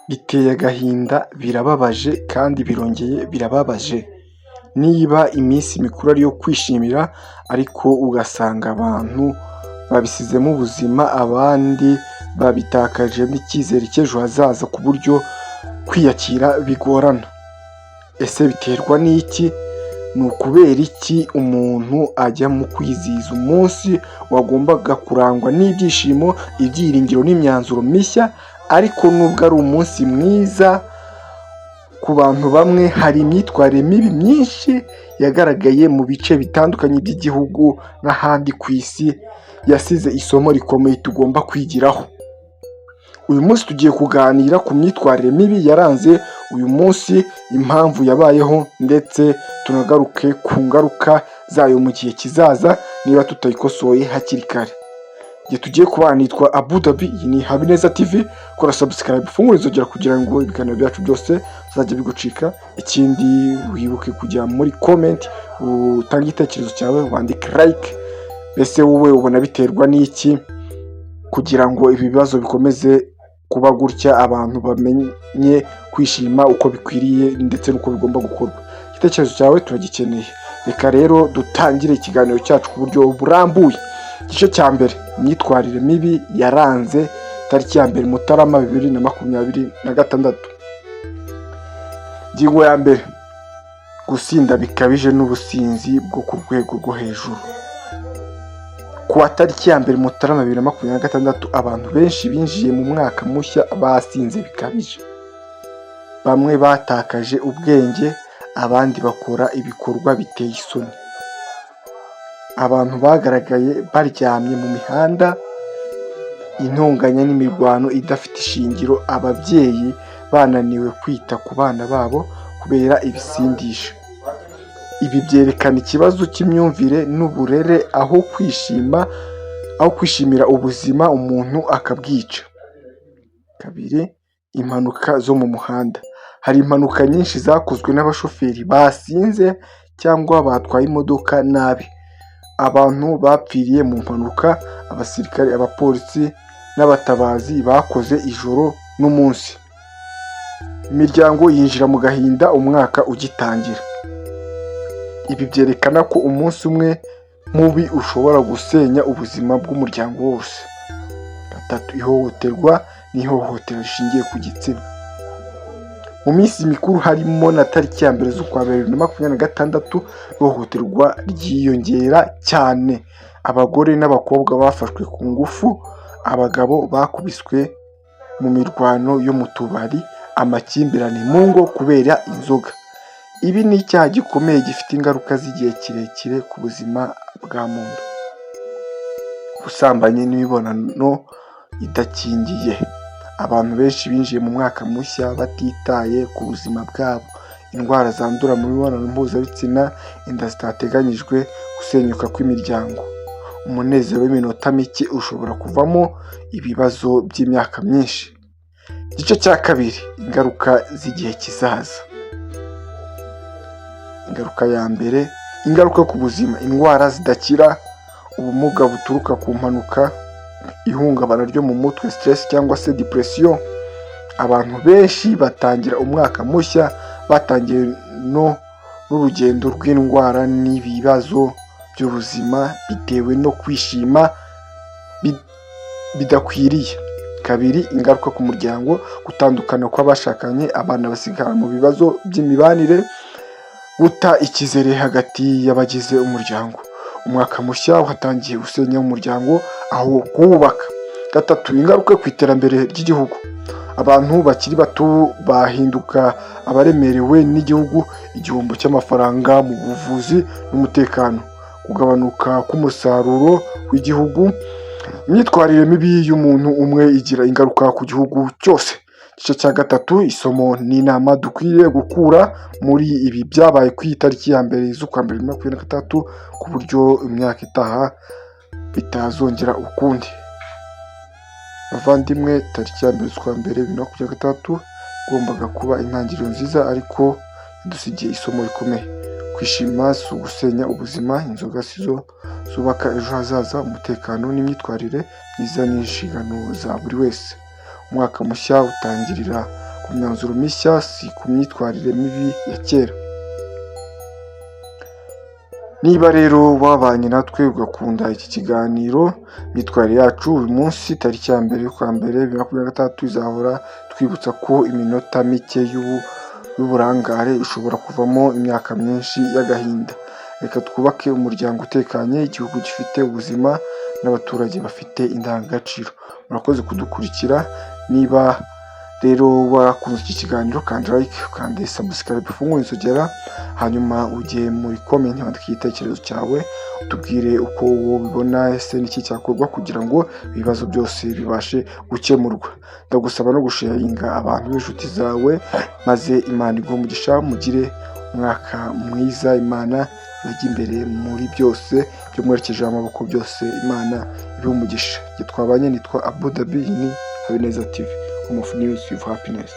Biteye agahinda, birababaje kandi birongeye birababaje. Niba iminsi mikuru ari iyo kwishimira ariko ugasanga abantu babisizemo ubuzima, abandi babitakajemo icyizere cy'ejo hazaza ku buryo kwiyakira bigorana. Ese biterwa n'iki? Ni ukubera iki umuntu ajya mu kwizihiza umunsi wagombaga kurangwa n'ibyishimo, ibyiringiro n'imyanzuro mishya, ariko nubwo ari umunsi mwiza ku bantu bamwe, hari imyitwarire mibi myinshi yagaragaye mu bice bitandukanye by'igihugu n'ahandi ku isi, yasize isomo rikomeye tugomba kwigiraho. Uyu munsi tugiye kuganira ku myitwarire mibi yaranze uyu munsi, impamvu yabayeho, ndetse tunagaruke ku ngaruka zayo mu gihe kizaza niba tutayikosoye hakiri kare. Igihe tugiye kubana nitwa Abu Dhabi, iyi ni Habineza TV, kora subscribe, ufungure inzogera kugira ngo ibiganiro byacu byose bizajya bigucika. Ikindi wibuke kujya muri comment utange igitekerezo cyawe, wandike like. Mbese wowe ubona biterwa n'iki kugira ngo ibi bibazo bikomeze kuba gutya, abantu bamenye kwishima uko bikwiriye ndetse n'uko bigomba gukorwa? Igitekerezo cyawe turagikeneye. Reka rero dutangire ikiganiro cyacu ku buryo burambuye. Igice cya mbere, imyitwarire mibi yaranze tariki ya 1 Mutarama 2026. Ingingo ya mbere, gusinda bikabije n'ubusinzi bwo ku rwego rwo hejuru. Ku wa tariki ya 1 Mutarama 2026, abantu benshi binjiye mu mwaka mushya basinze bikabije. Bamwe batakaje ubwenge, abandi bakora ibikorwa biteye isoni. Abantu bagaragaye baryamye mu mihanda, intonganya n'imirwano idafite ishingiro, ababyeyi bananiwe kwita ku bana babo kubera ibisindisha. Ibi byerekana ikibazo cy'imyumvire n'uburere, aho kwishimira ubuzima umuntu akabwica. Kabiri, impanuka zo mu muhanda. Hari impanuka nyinshi zakozwe n'abashoferi basinze cyangwa batwaye imodoka nabi. Abantu bapfiriye mu mpanuka, abasirikare, abapolisi n'abatabazi bakoze ijoro n'umunsi. Imiryango yinjira mu gahinda umwaka ugitangira. Ibi byerekana ko umunsi umwe mubi ushobora gusenya ubuzima bw'umuryango wose. Gatatu, ihohoterwa n'ihohotera rishingiye ku gitsina. Mu minsi mikuru harimo na tariki ya 1 z'ukwa 2026, ihohoterwa ryiyongera cyane. Abagore n'abakobwa bafashwe ku ngufu, abagabo bakubiswe mu mirwano yo mu tubari, amakimbirane mu ngo kubera inzoga. Ibi ni icyaha gikomeye gifite ingaruka z'igihe kirekire ku buzima bwa muntu. Ubusambanyi n'imibonano idakingiye. Abantu benshi binjiye mu mwaka mushya batitaye ku buzima bwabo. Indwara zandura mu mibonano mpuzabitsina, inda zitateganyijwe, gusenyuka kw'imiryango. Umunezero w'iminota mike ushobora kuvamo ibibazo by'imyaka myinshi. Igice cya kabiri, ingaruka z'igihe kizaza. Ingaruka ya mbere, ingaruka ku buzima, indwara zidakira, ubumuga buturuka ku mpanuka, ihungabana ryo mu mutwe, stress cyangwa se depression. Abantu benshi batangira umwaka mushya batangiye n'urugendo rw'indwara n'ibibazo by'ubuzima bitewe no kwishima bidakwiriye. Kabiri, ingaruka ku muryango, gutandukana kw'abashakanye, abana basigara mu bibazo by'imibanire, guta icyizere hagati y'abagize umuryango. Umwaka mushya watangiye gusenya umuryango aho kuwubaka. Gatatu, ingaruka ku iterambere ry'igihugu. Abantu bakiri bato bahinduka abaremerewe n'igihugu, igihombo cy'amafaranga mu buvuzi n'umutekano, kugabanuka k'umusaruro w'igihugu. Imyitwarire mibi y'umuntu umwe igira ingaruka ku gihugu cyose. Igice cya gatatu, isomo n'inama dukwiriye gukura muri ibi byabaye ku itariki ya 1 z'ukwa 2026, ku buryo imyaka itaha bitazongera ukundi. Bavandimwe, tariki ya 1 z'ukwa 2026 igombaga kuba intangiriro nziza, ariko yadusigiye isomo rikomeye. Kwishima si ugusenya ubuzima, inzoga sizo zubaka ejo hazaza. Umutekano n'imyitwarire myiza ni inshingano za buri wese. Umwaka mushya utangirira ku myanzuro mishya, si ku myitwarire mibi ya kera. Niba rero wabanye natwe ugakunda iki kiganiro, imyitwarire yacu uyu munsi tariki ya mbere y'ukwa mbere 2026 izahora twibutsa ko iminota mike y'uburangare ishobora kuvamo imyaka myinshi y'agahinda. Reka twubake umuryango utekanye, igihugu gifite ubuzima n'abaturage bafite indangagaciro. Murakoze kudukurikira. Niba rero wakunze iki kiganiro, kanda like, kanda subscribe, ufungure inzogera, hanyuma ujye muri comment wandike igitekerezo cyawe, utubwire uko wowe ubibona, ese n'iki cyakorwa kugira ngo ibibazo byose bibashe gukemurwa. Ndagusaba no gusharinga abantu b'inshuti zawe, maze Imana iguhe umugisha, mugire umwaka mwiza, Imana ibajye imbere muri byose byo mwerekeje amaboko byose, Imana ibe umugisha. Twabanye nitwa Abu Dhabi, ni Habineza TV, home of news with happiness.